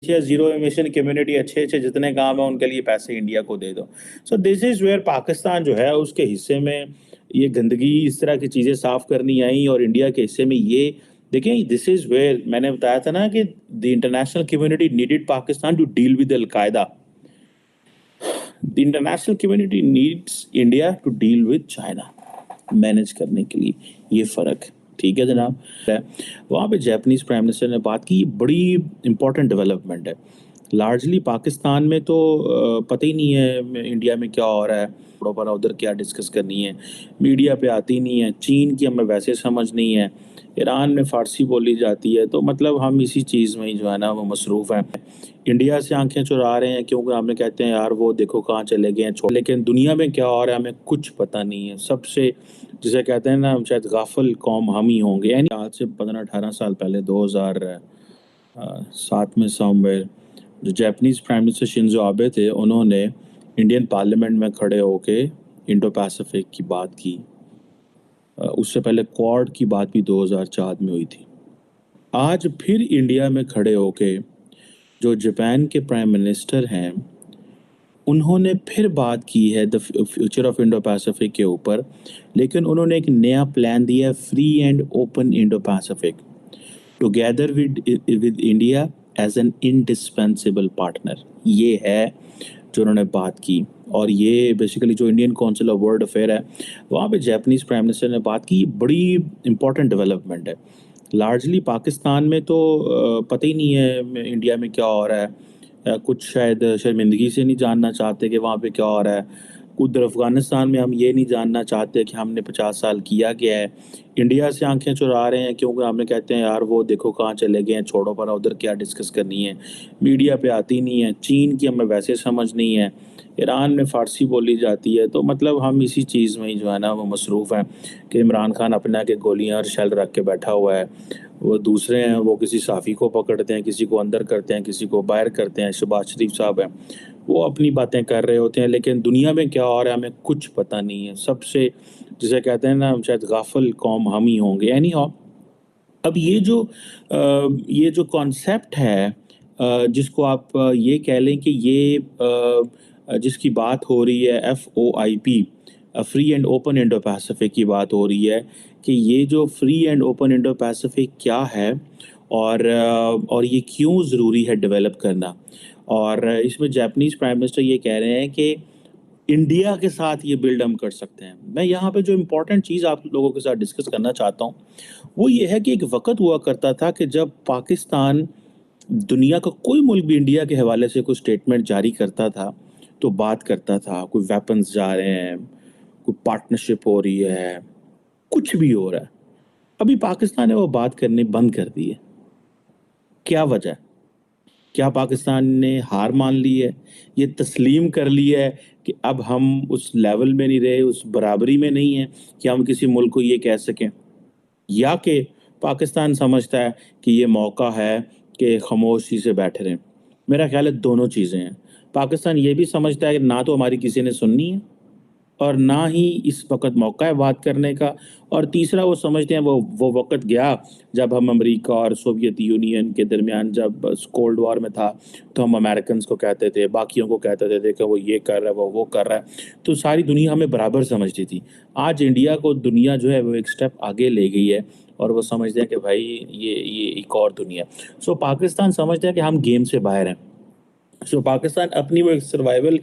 या zero emission community अच्छे अच्छे जितने काम है उनके लिए पैसे इंडिया को दे दो। So this is where Pakistan जो है उसके हिस्से में ये गंदगी इस तरह की चीजें साफ करनी आई और इंडिया के हिस्से में ये देखें। दिस इज वेयर मैंने बताया था ना कि the international community needed Pakistan to deal with Al Qaeda. The international community needs India to deal with China manage करने के लिए। ये फर्क है। ठीक है जनाब। वहाँ पे जापानीज प्राइम मिनिस्टर ने बात की, बड़ी इंपॉर्टेंट डेवलपमेंट है। लार्जली पाकिस्तान में तो पता ही नहीं है इंडिया में क्या हो रहा है, प्रॉपर उधर क्या डिस्कस करनी है, मीडिया पे आती नहीं है। चीन की हमें वैसे समझ नहीं है, ईरान में फ़ारसी बोली जाती है, तो मतलब हम इसी चीज़ में ही जो है ना वो मसरूफ़ हैं। इंडिया से आंखें चुरा रहे हैं क्योंकि हमें कहते हैं यार वो देखो कहाँ चले गए हैं छोड़, लेकिन दुनिया में क्या हो रहा है हमें कुछ पता नहीं है। सबसे जिसे कहते हैं ना शायद गाफिल कौम हम ही होंगे। यानी आज से 15-18 साल पहले 2007 में समवेयर जो Japanese prime minister Shinzo Abe थे, उन्होंने इंडियन पार्लियामेंट में खड़े होके इंडो पैसिफिक की बात की। उससे पहले क्वाड की बात भी 2004 में हुई थी। आज फिर इंडिया में खड़े होके जो जापान के प्राइम मिनिस्टर हैं उन्होंने फिर बात की है the future of Indo Pacific के ऊपर, लेकिन उन्होंने एक नया प्लान दिया है, free and open Indo Pacific together with India as an indispensable partner. ये है जो उन्होंने बात की। और ये बेसिकली जो Indian council of world affair है वहाँ पे जापानीज प्राइम मिनिस्टर ने बात की, बड़ी इंपॉर्टेंट डेवलपमेंट है। लार्जली पाकिस्तान में तो पता ही नहीं है इंडिया में क्या हो रहा है, कुछ शायद शर्मिंदगी से नहीं जानना चाहते कि वहाँ पे क्या हो रहा है। उधर अफगानिस्तान में हम ये नहीं जानना चाहते कि हमने 50 साल किया क्या है। इंडिया से आंखें चुरा रहे हैं क्योंकि हमें कहते हैं यार वो देखो कहाँ चले गए हैं, छोड़ो पर उधर क्या डिस्कस करनी है, मीडिया पे आती नहीं है। चीन की हमें वैसे समझ नहीं है, ईरान में फ़ारसी बोली जाती है, तो मतलब हम इसी चीज़ में ही जो है ना वो मसरूफ़ हैं कि इमरान खान अपना के गोलियां और शेल रख के बैठा हुआ है। वो दूसरे हैं वो किसी साफ़ी को पकड़ते हैं, किसी को अंदर करते हैं, किसी को बाहर करते हैं। शहबाज शरीफ साहब हैं वो अपनी बातें कर रहे होते हैं, लेकिन दुनिया में क्या हो रहा है हमें कुछ पता नहीं है। सबसे जिसे कहते हैं ना शायद गाफिल कौम हम ही होंगे। एनी हाउ, अब ये जो कॉन्सेप्ट है जिसको आप ये कह लें कि ये जिसकी बात हो रही है FOIP, free and open Indo Pacific की बात हो रही है कि ये जो free and open Indo Pacific क्या है और ये क्यों ज़रूरी है डेवलप करना। और इसमें जापानीज प्राइम मिनिस्टर ये कह रहे हैं कि इंडिया के साथ ये बिल्ड हम कर सकते हैं। मैं यहाँ पे जो इम्पोर्टेंट चीज़ आप लोगों के साथ डिस्कस करना चाहता हूँ वो ये है कि एक वक्त हुआ करता था कि जब पाकिस्तान दुनिया का कोई मुल्क भी इंडिया के हवाले से कोई स्टेटमेंट जारी करता था तो बात करता था कोई वेपन्स जा रहे हैं, कोई पार्टनरशिप हो रही है, कुछ भी हो रहा है। अभी पाकिस्तान ने वो बात करनी बंद कर दी है। क्या वजह है? क्या पाकिस्तान ने हार मान ली है, ये तस्लीम कर लिया है कि अब हम उस लेवल में नहीं रहे, उस बराबरी में नहीं है कि हम किसी मुल्क को ये कह सकें, या कि पाकिस्तान समझता है कि ये मौका है कि खामोशी से बैठे रहें। मेरा ख्याल है दोनों चीज़ें हैं। पाकिस्तान ये भी समझता है कि ना तो हमारी किसी ने सुननी है और ना ही इस वक्त मौका है बात करने का। और तीसरा वो समझते हैं वो वक्त गया जब हम अमेरिका और सोवियत यूनियन के दरमियान जब कोल्ड वॉर में था तो हम अमेरिकन को कहते थे, बाकियों को कहते थे देखो वो ये कर रहा है, वो कर रहा है, तो सारी दुनिया हमें बराबर समझती थी। आज इंडिया को दुनिया जो है वो एक स्टेप आगे ले गई है और वो समझते हैं कि भाई ये एक और दुनिया। सो पाकिस्तान समझता है कि हम गेम से बाहर हैं। सो पाकिस्तान अपनी वो एक सर्वाइवल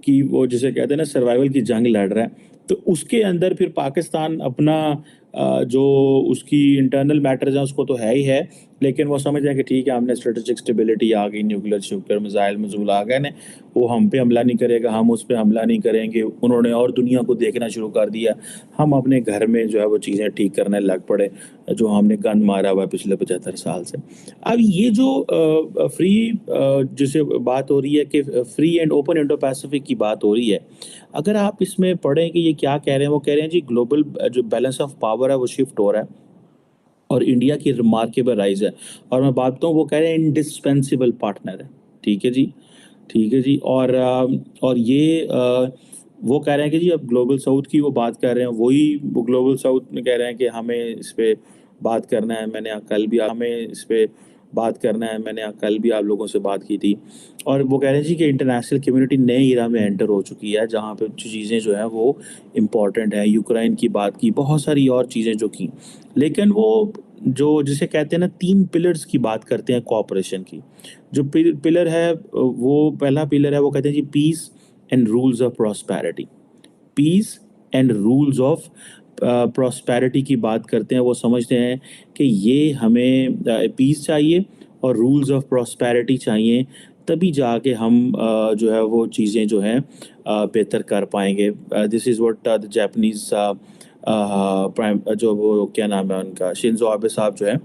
की, वो जिसे कहते हैं ना सर्वाइवल की जंग लड़ रहा है। तो उसके अंदर फिर पाकिस्तान अपना जो उसकी इंटरनल मैटर्स हैं उसको तो है ही है, लेकिन वो समझ रहे हैं कि ठीक है हमने स्ट्रेटेजिक स्टेबिलिटी आ गई, न्यूक्लियर श्यूक्लियर मिसाइल मजूल आ गए ने, वो हम पे हमला नहीं करेगा, हम उस पर हमला नहीं करेंगे। उन्होंने और दुनिया को देखना शुरू कर दिया, हम अपने घर में जो है वो चीज़ें ठीक करने लग पड़े जो हमने गन मारा हुआ है पिछले 75 साल से। अब ये जो फ्री जिसे बात हो रही है कि free and open Indo Pacific की बात हो रही है, अगर आप इसमें पढ़ें कि ये क्या कह रहे हैं, वो कह रहे हैं जी ग्लोबल जो बैलेंस ऑफ पावर है वो शिफ्ट हो रहा है और इंडिया की रिमार्केबल राइज है। और मैं बात बताऊँ वो कह रहे हैं इंडिस्पेंसिबल पार्टनर है। ठीक है जी, ठीक है जी। और ये वो कह रहे हैं कि जी अब ग्लोबल साउथ की वो बात कर रहे हैं, वही वो ग्लोबल साउथ में कह रहे हैं कि हमें इस पे बात करना है। मैंने कल भी हमें इस पे बात करना है। मैंने कल भी आप लोगों से बात की थी, और वो कह रहे हैं जी कि इंटरनेशनल कम्युनिटी नए ईरा में एंटर हो चुकी है, जहाँ पे जो चीज़ें जो है वो इम्पॉर्टेंट है। यूक्रेन की बात की, बहुत सारी और चीज़ें जो की, लेकिन वो जो जिसे कहते हैं ना, 3 पिलर्स की बात करते हैं कोऑपरेशन की। जो पिलर है, वो पहला पिलर है, वो कहते हैं जी peace and rules of prosperity. Peace and rules of prosperity की बात करते हैं। वो समझते हैं कि ये हमें पीस चाहिए और रूल्स ऑफ प्रॉस्पेरिटी चाहिए, तभी जाके हम जो है वो चीज़ें जो हैं बेहतर कर पाएंगे। This is what the Japanese prime, जो वो क्या नाम है उनका, शिंजो आबे साहब जो है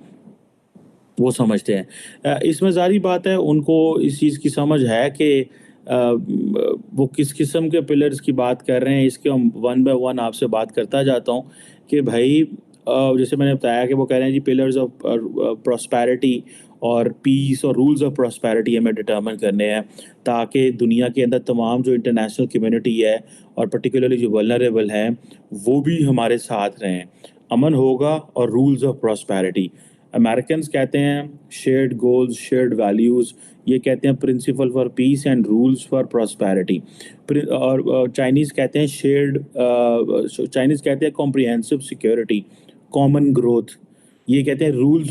वो समझते हैं। इसमें ज़ाहिर बात है उनको इस चीज़ की समझ है कि वो किस किस्म के पिलर्स की बात कर रहे हैं। इसके हम वन बाय वन आपसे बात करता जाता हूँ कि भाई जैसे मैंने बताया कि वो कह रहे हैं जी पिलर्स ऑफ प्रॉस्पेरिटी और पीस और रूल्स ऑफ प्रॉस्पेरिटी हमें डिटर्मिन करने हैं, ताकि दुनिया के अंदर तमाम जो इंटरनेशनल कम्युनिटी है और पर्टिकुलरली जो वल्नरेबल हैं वो भी हमारे साथ रहें। अमन होगा और रूल्स ऑफ प्रॉस्पेरिटी। अमेरिकन्स कहते हैं शेयर्ड गोल्स, शेयर्ड वैल्यूज़, ये कहते हैं principle for peace and rules for prosperity. और चाइनीज़ कहते हैं चाइनीज़ कहते हैं कॉम्प्रिहेंसिव सिक्योरिटी, कॉमन ग्रोथ। ये कहते हैं rules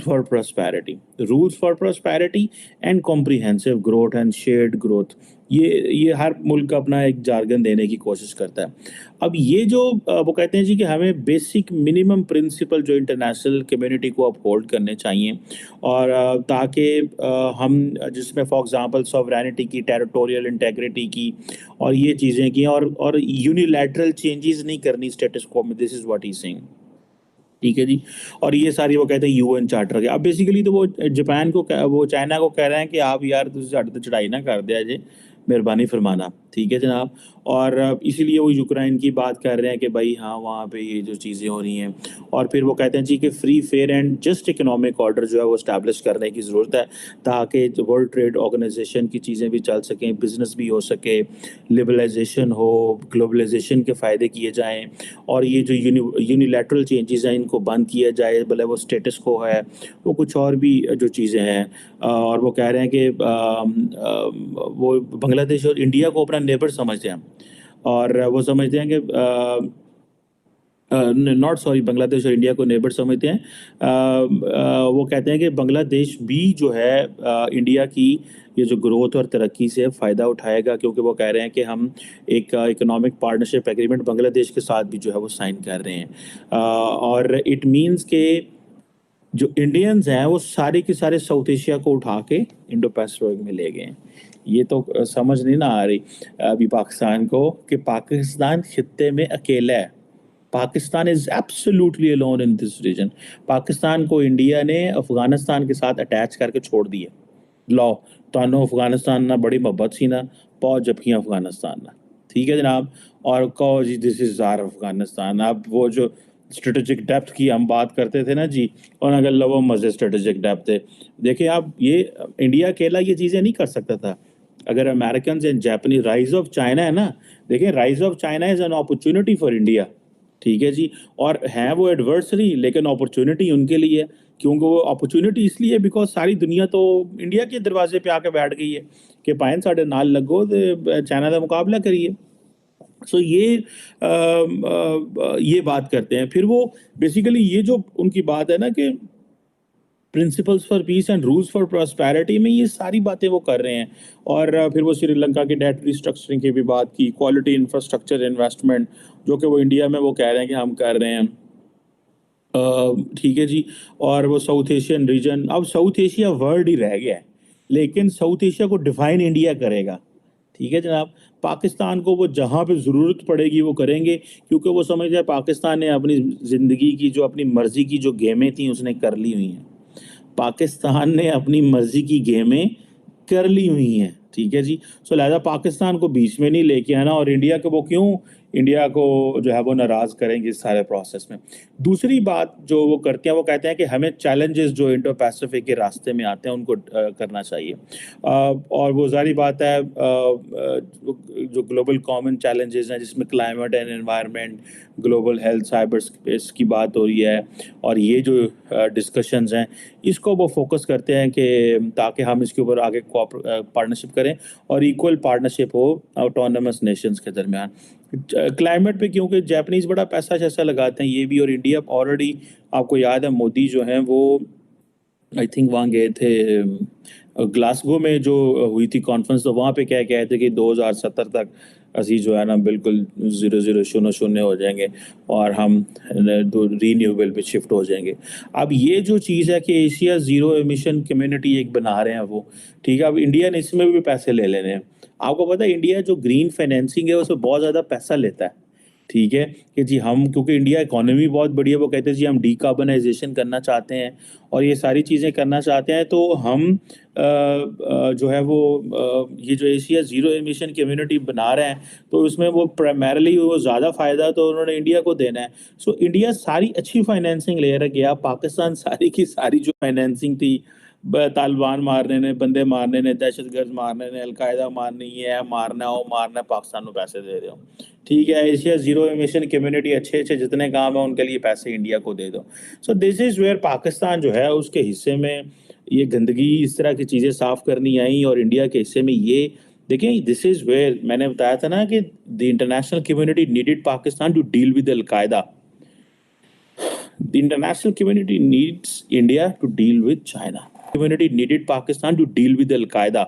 for prosperity and comprehensive growth and shared growth. ये हर मुल्क अपना एक जार्गन देने की कोशिश करता है। अब ये जो वो कहते हैं जी कि हमें बेसिक मिनिमम प्रिंसिपल जो इंटरनेशनल कम्युनिटी को अपहोल्ड करने चाहिए, और ताकि हम जिसमें फॉर एग्जांपल सॉवरेनिटी की, टेरिटोरियल इंटेग्रिटी की, और ये चीज़ें की, और यूनिलैटरल चेंजेस नहीं करनी स्टेटस को में। This is what he saying. ठीक है जी। और ये सारी वो कहते हैं यूएन चार्टर के। अब बेसिकली तो वो जापान को वो चाइना को कह रहे हैं कि आप यार तुझे साढ़े तो चढ़ाई ना कर दिया जे, मेहरबानी फरमाना। ठीक है जनाब। और इसीलिए वो यूक्रेन की बात कर रहे हैं कि भाई हाँ वहाँ पे ये जो चीज़ें हो रही हैं, और फिर वो कहते हैं जी कि free fair and just economic order जो है वो इस्टेब्लिश करने की ज़रूरत है, ताकि वर्ल्ड ट्रेड ऑर्गेनाइजेशन की चीज़ें भी चल सकें, बिजनेस भी हो सके, लिबरलाइजेशन हो, ग्लोबलाइजेशन के फ़ायदे किए जाएँ, और ये जो यूनिलैटरल चेंजेस हैं इनको बंद किया जाए, भले वो स्टेटस को है, वो कुछ और भी जो चीज़ें हैं। और वो कह रहे हैं कि वो बांग्लादेश और इंडिया को अपना नेबर समझते हैं, और वो समझते हैं कि नॉट सॉरी, बांग्लादेश और इंडिया को नेबर समझते हैं। वो कहते हैं कि बांग्लादेश भी जो है इंडिया की ये जो ग्रोथ और तरक्की से फ़ायदा उठाएगा, क्योंकि वो कह रहे हैं कि हम एक इकोनॉमिक पार्टनरशिप एग्रीमेंट बांग्लादेश के साथ भी जो है वो साइन कर रहे हैं। और इट मीन्स के जो इंडियंस हैं वो सारे के सारे साउथ एशिया को उठा के इंडो पैसिफिक में ले गए हैं। ये तो समझ नहीं ना आ रही अभी पाकिस्तान को कि पाकिस्तान खित्ते में अकेला है। Pakistan is absolutely alone in this region. Pakistan को इंडिया ने अफगानिस्तान के साथ अटैच करके छोड़ दिया। लो, तानो अफगानिस्तान ना बड़ी मोहब्बत सी ना, पौ जबकियाँ अफगानिस्तान ना। ठीक है जनाब। और कहो जी दिस इज आर अफगानिस्तान। अब वो जो स्ट्रेटेजिक डेप्थ की हम बात करते थे ना जी, और अगर लवो मजे स्ट्रेटेजिक डेप्थ थे। देखिए आप, ये इंडिया अकेला ये चीज़ें नहीं कर सकता था। अगर अमेरिकन एंड जापानी, राइज ऑफ चाइना है ना, देखिए rise of China is an opportunity for India. ठीक है जी। और हैं वो एडवर्सरी, लेकिन अपॉर्चुनिटी उनके लिए है। क्योंकि वो अपॉर्चुनिटी इसलिए बिकॉज सारी दुनिया तो इंडिया के दरवाजे पे आके बैठ गई है कि पाइन साढ़े नाल लगो तो चाइना का मुकाबला करिए। सो ये बात करते हैं। फिर वो बेसिकली ये जो उनकी बात है ना कि principles for peace and rules for prosperity में, ये सारी बातें वो कर रहे हैं। और फिर वो श्रीलंका की डेट रिस्ट्रक्चरिंग की भी बात की, क्वालिटी इंफ्रास्ट्रक्चर इन्वेस्टमेंट जो कि वो इंडिया में वो कह रहे हैं कि हम कर रहे हैं। ठीक है जी। और वो साउथ एशियन रीजन, अब साउथ एशिया वर्ड ही रह गया है, लेकिन साउथ एशिया को डिफाइन इंडिया करेगा। ठीक है जनाब। पाकिस्तान को वो जहाँ पे ज़रूरत पड़ेगी वो करेंगे, क्योंकि वो समझ रहे पाकिस्तान ने अपनी ज़िंदगी की जो अपनी मर्ज़ी की जो गेमें थी उसने कर ली हुई हैं। पाकिस्तान ने अपनी मर्ज़ी की गेमें कर ली हुई हैं। ठीक है जी। सो लिहाजा पाकिस्तान को बीच में नहीं लेके आना। और इंडिया को वो क्यों, इंडिया को जो है वो नाराज़ करेंगे इस सारे प्रोसेस में। दूसरी बात जो वो करते हैं, वो कहते हैं कि हमें चैलेंजेस जो इंडो पैसिफिक के रास्ते में आते हैं उनको करना चाहिए। और वो ज़ाहिर बात है, जो ग्लोबल कॉमन चैलेंजेस हैं जिसमें climate and environment, global health, cyber space की बात हो रही है, और ये जो डिस्कशंस हैं इसको वो फोकस करते हैं कि ताकि हम इसके ऊपर आगे पार्टनरशिप करें और इक्वल पार्टनरशिप हो ऑटोनमस नेशंस के दरमियान। क्लाइमेट पे क्योंकि जापानीज बड़ा पैसा शैसा लगाते हैं ये भी, और इंडिया ऑलरेडी, आपको याद है मोदी जो हैं वो आई थिंक वहाँ गए थे ग्लासगो में जो हुई थी कॉन्फ्रेंस, तो वहाँ पे क्या कह रहे थे कि 2070 तक असी जो है ना बिल्कुल 0000 हो जाएंगे और हम रीन्यूएबल पे शिफ्ट हो जाएंगे। अब ये जो चीज़ है कि एशिया ज़ीरो एमिशन कम्युनिटी एक बना रहे हैं वो, ठीक है, अब इंडिया ने इसमें भी पैसे ले लेने हैं। आपको पता है इंडिया जो ग्रीन फाइनेंसिंग है उसमें बहुत ज़्यादा पैसा लेता है, ठीक है, कि जी हम, क्योंकि इंडिया इकोनॉमी बहुत बड़ी है, वो कहते हैं जी हम डीकार्बनाइजेशन करना चाहते हैं और ये सारी चीज़ें करना चाहते हैं, तो हम जो है वो ये जो एशिया ज़ीरो एमिशन कम्युनिटी बना रहे हैं तो उसमें वो प्राइमरली वो ज़्यादा फ़ायदा तो उन्होंने इंडिया को देना है। सो इंडिया सारी अच्छी फाइनेंसिंग ले रहा गया, पाकिस्तान सारी की सारी जो फाइनेंसिंग थी तालिबान मारने ने, बंदे मारने ने, दहशतगर्द मारने ने, अलकायदा मारनी है, मारना हो मारना, पाकिस्तान को पैसे दे रहे हो, ठीक है। एशिया ज़ीरो एमिशन कम्युनिटी अच्छे अच्छे जितने काम है उनके लिए पैसे इंडिया को दे दो। So this is where Pakistan जो है उसके हिस्से में ये गंदगी, इस तरह की चीज़ें साफ़ करनी आई, और इंडिया के हिस्से में ये देखें, दिस इज़ वेयर मैंने बताया था ना कि the international community needed Pakistan to deal with Al Qaeda. The international community needs India to deal with China. Community needed Pakistan to deal with Al Qaeda.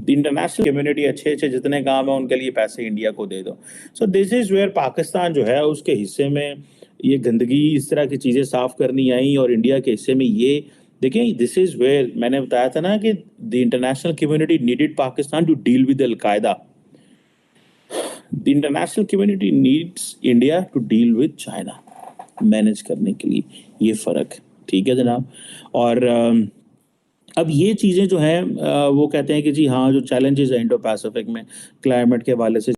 International community अच्छे अच्छे जितने काम है उनके लिए पैसे इंडिया को दे दो। So this is where Pakistan जो है उसके हिस्से में ये गंदगी, इस तरह की चीज़ें साफ़ करनी आई, और इंडिया के हिस्से में ये देखें, दिस इज़ वेयर मैंने बताया था ना कि the international community needed Pakistan to deal with Al Qaeda. The international community needs India to deal with China, manage करने के लिए ये फ़र्क, ठीक है जनाब। और अब ये चीज़ें जो हैं वो कहते हैं कि जी हाँ, जो चैलेंजेस हैं इंडो पैसिफिक में क्लाइमेट के हवाले से